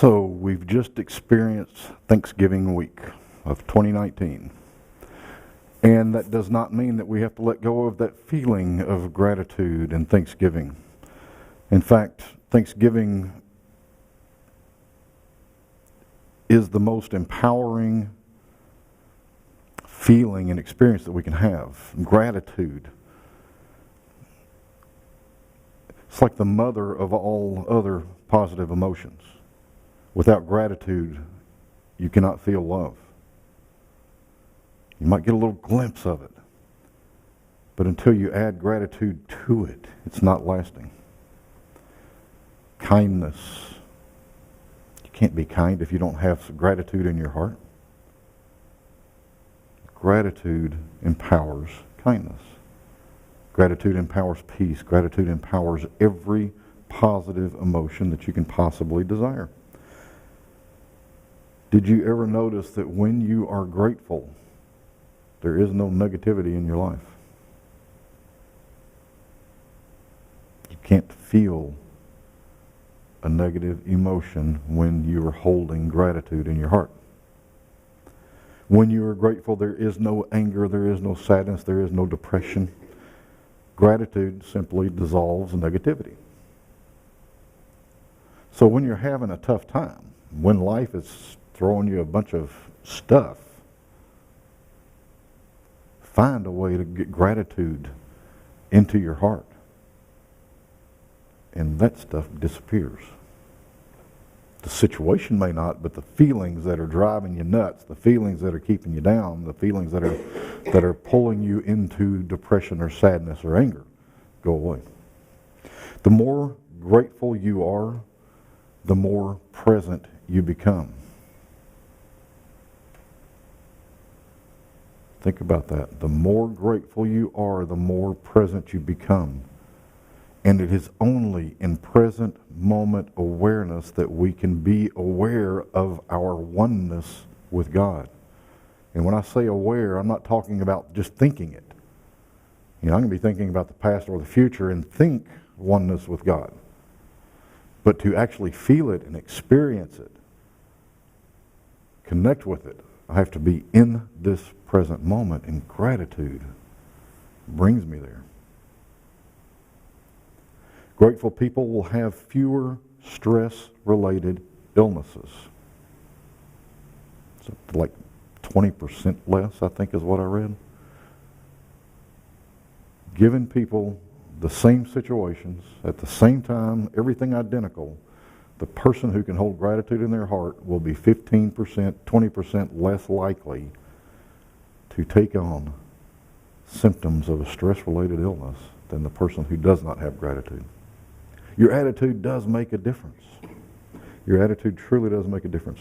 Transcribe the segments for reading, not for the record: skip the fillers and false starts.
So we've just experienced Thanksgiving week of 2019. And that does not mean that we have to let go of that feeling of gratitude and thanksgiving. In fact, Thanksgiving is the most empowering feeling and experience that we can have. Gratitude. It's like the mother of all other positive emotions. Without gratitude, you cannot feel love. You might get a little glimpse of it, but until you add gratitude to it, it's not lasting. Kindness. You can't be kind if you don't have gratitude in your heart. Gratitude empowers kindness. Gratitude empowers peace. Gratitude empowers every positive emotion that you can possibly desire. Did you ever notice that when you are grateful, there is no negativity in your life? You can't feel a negative emotion when you are holding gratitude in your heart. When you are grateful, there is no anger, there is no sadness, there is no depression. Gratitude simply dissolves negativity. So when you're having a tough time, when life is throwing you a bunch of stuff, find a way to get gratitude into your heart. And that stuff disappears. The situation may not, but the feelings that are driving you nuts, the feelings that are keeping you down, the feelings that are pulling you into depression or sadness or anger, go away. The more grateful you are, the more present you become. Think about that. The more grateful you are, the more present you become. And it is only in present moment awareness that we can be aware of our oneness with God. And when I say aware, I'm not talking about just thinking it. I'm going to be thinking about the past or the future and think oneness with God. But to actually feel it and experience it, connect with it, I have to be in this present moment, and gratitude brings me there. Grateful people will have fewer stress-related illnesses. So like 20% less, I think is what I read. Giving people the same situations, at the same time, everything identical, the person who can hold gratitude in their heart will be 15%, 20% less likely to take on symptoms of a stress-related illness than the person who does not have gratitude. Your attitude does make a difference. Your attitude truly does make a difference.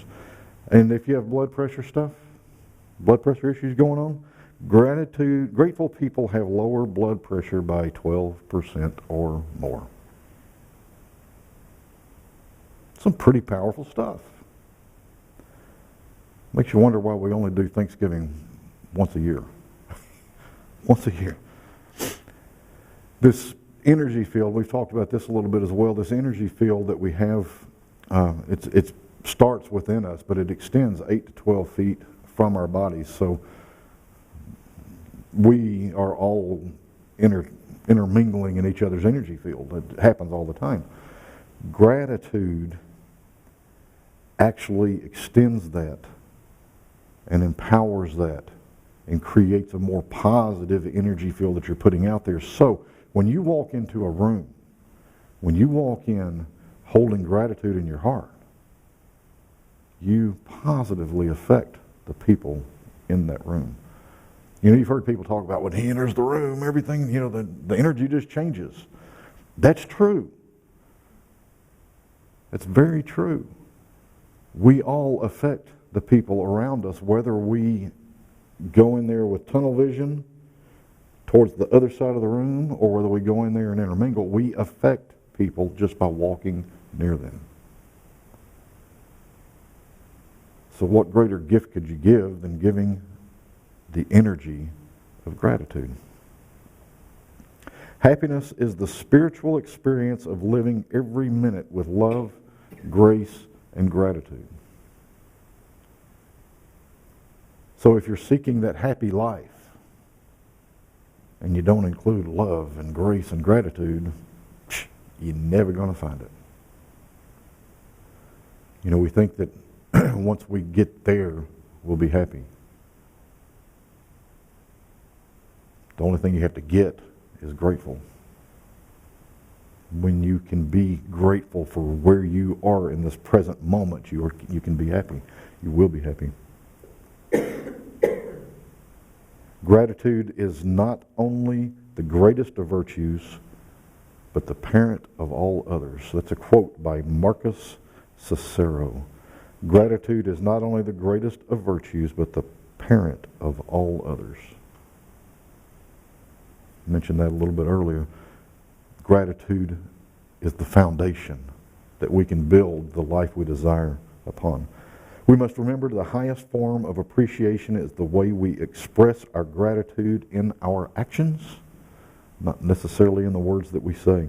And if you have blood pressure issues going on, grateful people have lower blood pressure by 12% or more. Some pretty powerful stuff. Makes you wonder why we only do Thanksgiving once a year. Once a year. This energy field, we've talked about this a little bit as well, this energy field that we have, it starts within us, but it extends 8 to 12 feet from our bodies. So we are all intermingling in each other's energy field. It happens all the time. Gratitude actually extends that and empowers that and creates a more positive energy field that you're putting out there. So when you walk into a room, when you walk in holding gratitude in your heart, you positively affect the people in that room. You've heard people talk about when he enters the room, everything, the energy just changes. That's true. It's very true. We all affect the people around us, whether we go in there with tunnel vision towards the other side of the room or whether we go in there and intermingle. We affect people just by walking near them. So what greater gift could you give than giving the energy of gratitude? Happiness is the spiritual experience of living every minute with love, grace, and gratitude. So if you're seeking that happy life and you don't include love and grace and gratitude, you're never going to find it. You know, we think that once we get there, we'll be happy. The only thing you have to get is grateful. When you can be grateful for where you are in this present moment, you can be happy. You will be happy. Gratitude is not only the greatest of virtues, but the parent of all others. That's a quote by Marcus Cicero. Gratitude is not only the greatest of virtues, but the parent of all others. I mentioned that a little bit earlier. Gratitude is the foundation that we can build the life we desire upon. We must remember the highest form of appreciation is the way we express our gratitude in our actions, not necessarily in the words that we say.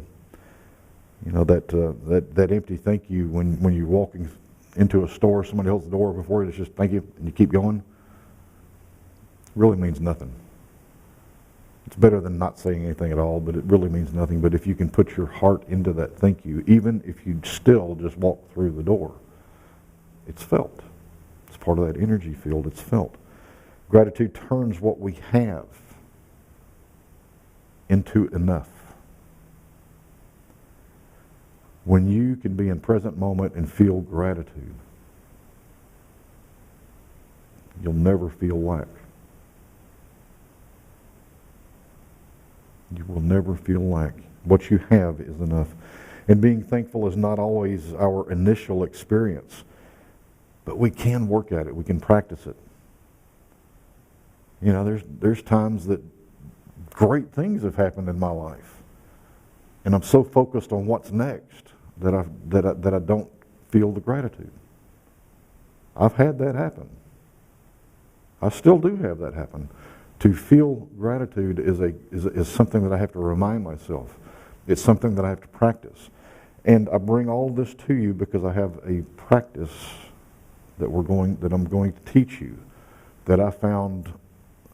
You know, that empty thank you when you're walking into a store, somebody holds the door before you, it's just thank you, and you keep going, really means nothing. It's better than not saying anything at all, but it really means nothing. But if you can put your heart into that thank you, even if you still just walk through the door, it's felt. It's part of that energy field. It's felt. Gratitude turns what we have into enough. When you can be in present moment and feel gratitude, you'll never feel lack. You will never feel lack. What you have is enough. And being thankful is not always our initial experience, but we can work at it. We can practice it. You know, there's times that great things have happened in my life, and I'm so focused on what's next that I don't feel the gratitude. I've had that happen. I still do have that happen. To feel gratitude is something that I have to remind myself. It's something that I have to practice. And I bring all this to you because I have a practice that I'm going to teach you that I found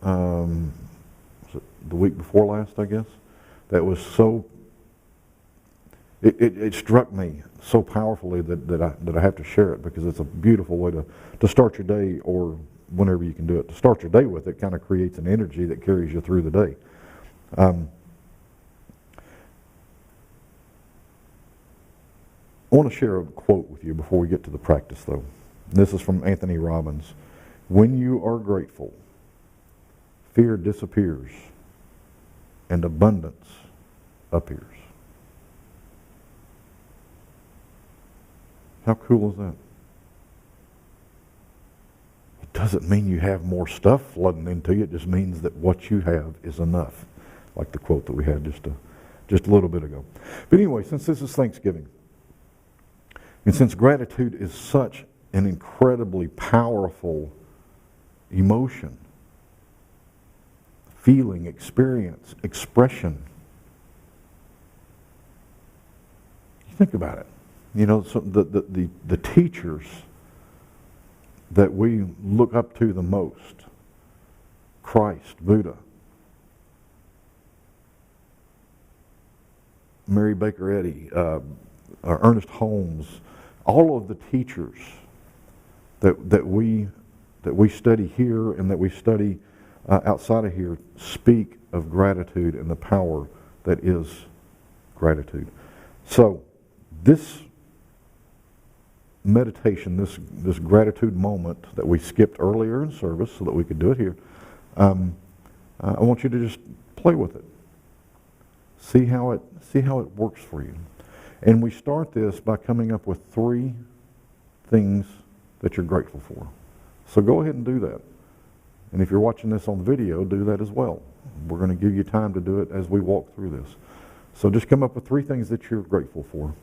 was it the week before last, I guess. That was so it struck me so powerfully that I have to share it because it's a beautiful way to start your day, or whenever you can do it. To start your day with, it kind of creates an energy that carries you through the day. I want to share a quote with you before we get to the practice, though. This is from Anthony Robbins. When you are grateful, fear disappears and abundance appears. How cool is that? It doesn't mean you have more stuff flooding into you. It just means that what you have is enough, like the quote that we had just a little bit ago. But anyway, since this is Thanksgiving, and since gratitude is such an incredibly powerful emotion, feeling, experience, expression, you think about it. You know, so the teachers that we look up to the most, Christ, Buddha, Mary Baker Eddy, Ernest Holmes, all of the teachers that we study here and that we study outside of here speak of gratitude and the power that is gratitude. So this meditation, this gratitude moment that we skipped earlier in service so that we could do it here, I want you to just play with it. See how it works for you. And we start this by coming up with 3 things that you're grateful for. So go ahead and do that. And if you're watching this on video, do that as well. We're going to give you time to do it as we walk through this. So just come up with 3 things that you're grateful for.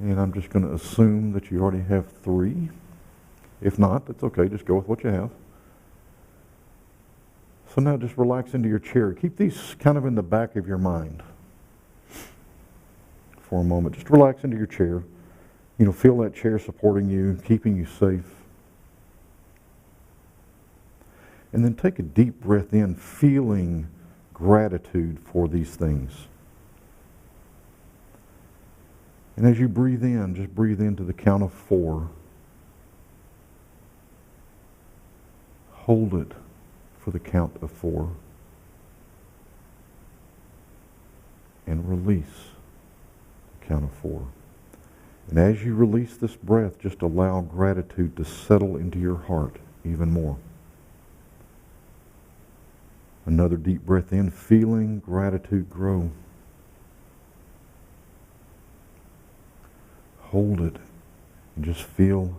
And I'm just going to assume that you already have 3. If not, that's okay. Just go with what you have. So now just relax into your chair. Keep these kind of in the back of your mind for a moment. Just relax into your chair. You know, feel that chair supporting you, keeping you safe. And then take a deep breath in, feeling gratitude for these things. And as you breathe in, just breathe into the count of 4. Hold it for the count of 4. And release the count of 4. And as you release this breath, just allow gratitude to settle into your heart even more. Another deep breath in, feeling gratitude grow. Hold it and just feel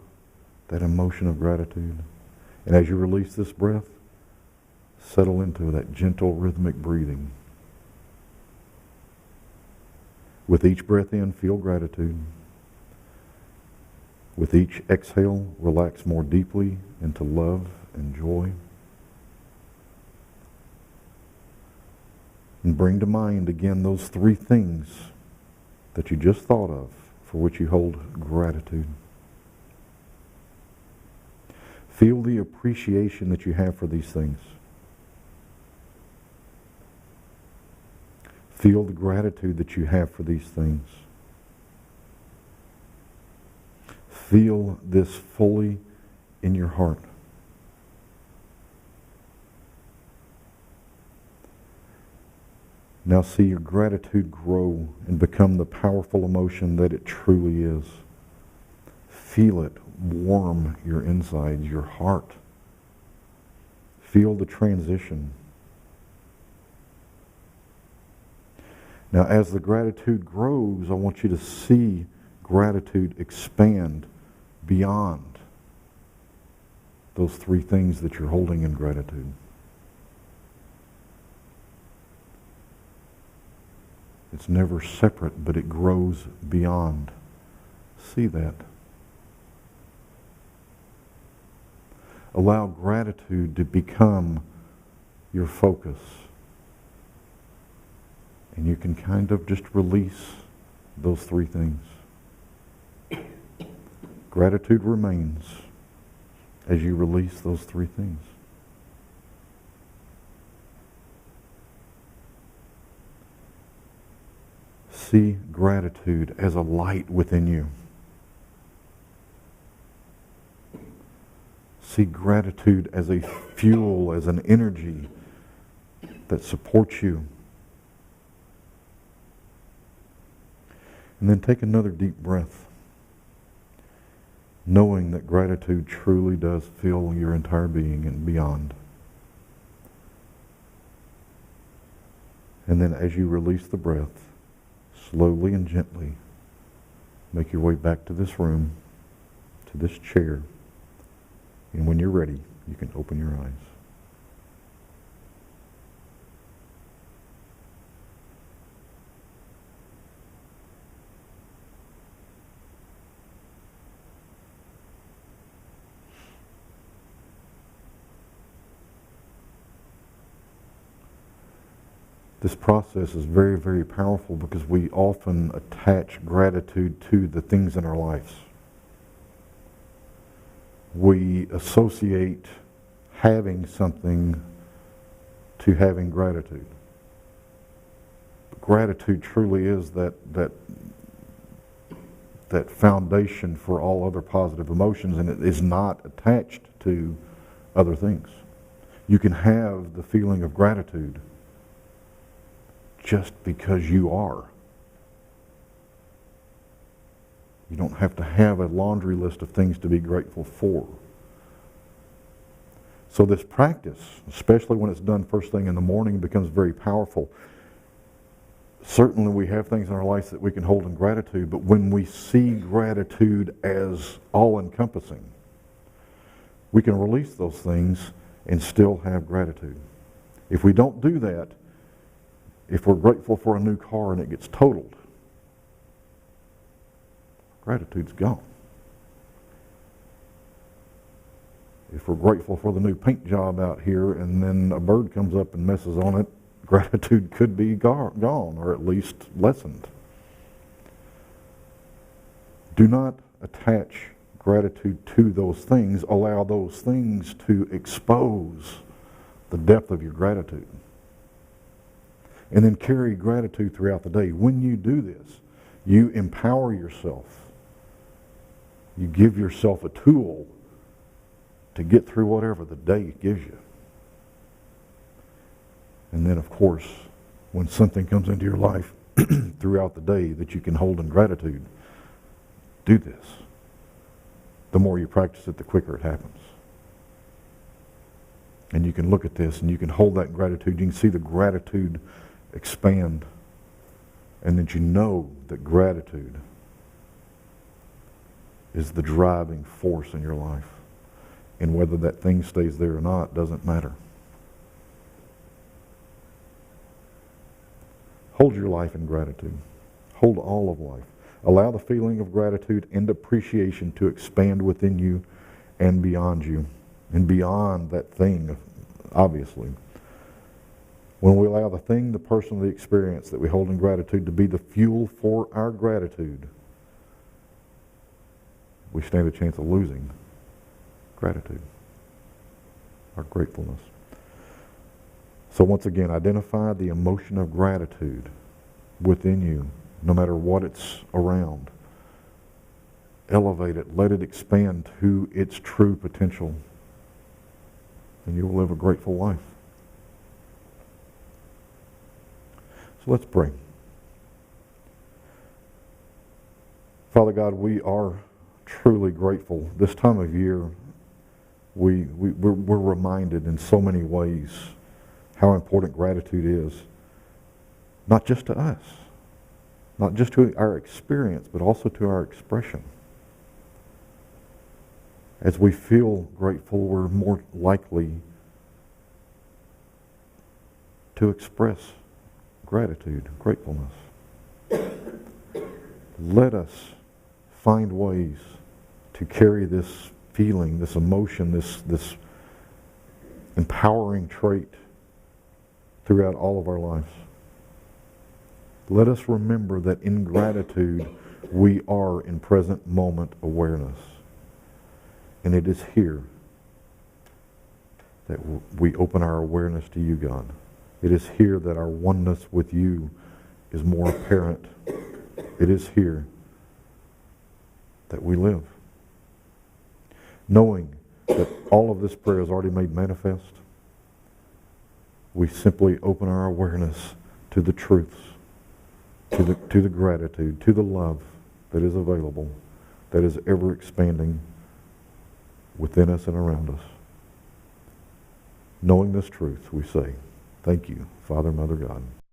that emotion of gratitude. And as you release this breath, settle into that gentle rhythmic breathing. With each breath in, feel gratitude. With each exhale, relax more deeply into love and joy. And bring to mind again those 3 things that you just thought of for which you hold gratitude. Feel the appreciation that you have for these things. Feel the gratitude that you have for these things. Feel this fully in your heart. Now see your gratitude grow and become the powerful emotion that it truly is. Feel it warm your insides, your heart. Feel the transition. Now as the gratitude grows, I want you to see gratitude expand beyond those 3 things that you're holding in gratitude. It's never separate, but it grows beyond. See that. Allow gratitude to become your focus. And you can kind of just release those 3 things. Gratitude remains as you release those 3 things. See gratitude as a light within you. See gratitude as a fuel, as an energy that supports you. And then take another deep breath, knowing that gratitude truly does fill your entire being and beyond. And then as you release the breath, slowly and gently make your way back to this room, to this chair. And when you're ready, you can open your eyes. This process is very, very powerful because we often attach gratitude to the things in our lives. We associate having something to having gratitude. But gratitude truly is that foundation for all other positive emotions, and it is not attached to other things. You can have the feeling of gratitude just because you are. You don't have to have a laundry list of things to be grateful for. So this practice, especially when it's done first thing in the morning, becomes very powerful. Certainly we have things in our lives that we can hold in gratitude, but when we see gratitude as all-encompassing, we can release those things and still have gratitude. If we don't do that, if we're grateful for a new car and it gets totaled, gratitude's gone. If we're grateful for the new paint job out here and then a bird comes up and messes on it, gratitude could be gone, or at least lessened. Do not attach gratitude to those things. Allow those things to expose the depth of your gratitude. And then carry gratitude throughout the day. When you do this, you empower yourself. You give yourself a tool to get through whatever the day gives you. And then, of course, when something comes into your life throughout the day that you can hold in gratitude, do this. The more you practice it, the quicker it happens. And you can look at this and you can hold that gratitude. You can see the gratitude expand. And that you know that gratitude is the driving force in your life. And whether that thing stays there or not doesn't matter. Hold your life in gratitude. Hold all of life. Allow the feeling of gratitude and appreciation to expand within you and beyond you. And beyond that thing, obviously. When we allow the thing, the person, the experience that we hold in gratitude to be the fuel for our gratitude, we stand a chance of losing gratitude, our gratefulness. So once again, identify the emotion of gratitude within you, no matter what it's around. Elevate it, let it expand to its true potential, and you will live a grateful life. So let's pray. Father God, we are truly grateful. This time of year, we're reminded in so many ways how important gratitude is, not just to us, not just to our experience, but also to our expression. As we feel grateful, we're more likely to express gratitude, gratefulness. Let us find ways to carry this feeling, this emotion, this empowering trait throughout all of our lives. Let us remember that in gratitude we are in present moment awareness. And it is here that we open our awareness to you, God. It is here that our oneness with you is more apparent. It is here that we live. Knowing that all of this prayer is already made manifest, we simply open our awareness to the truths, to the gratitude, to the love that is available, that is ever expanding within us and around us. Knowing this truth, we say, thank you, Father, Mother, God.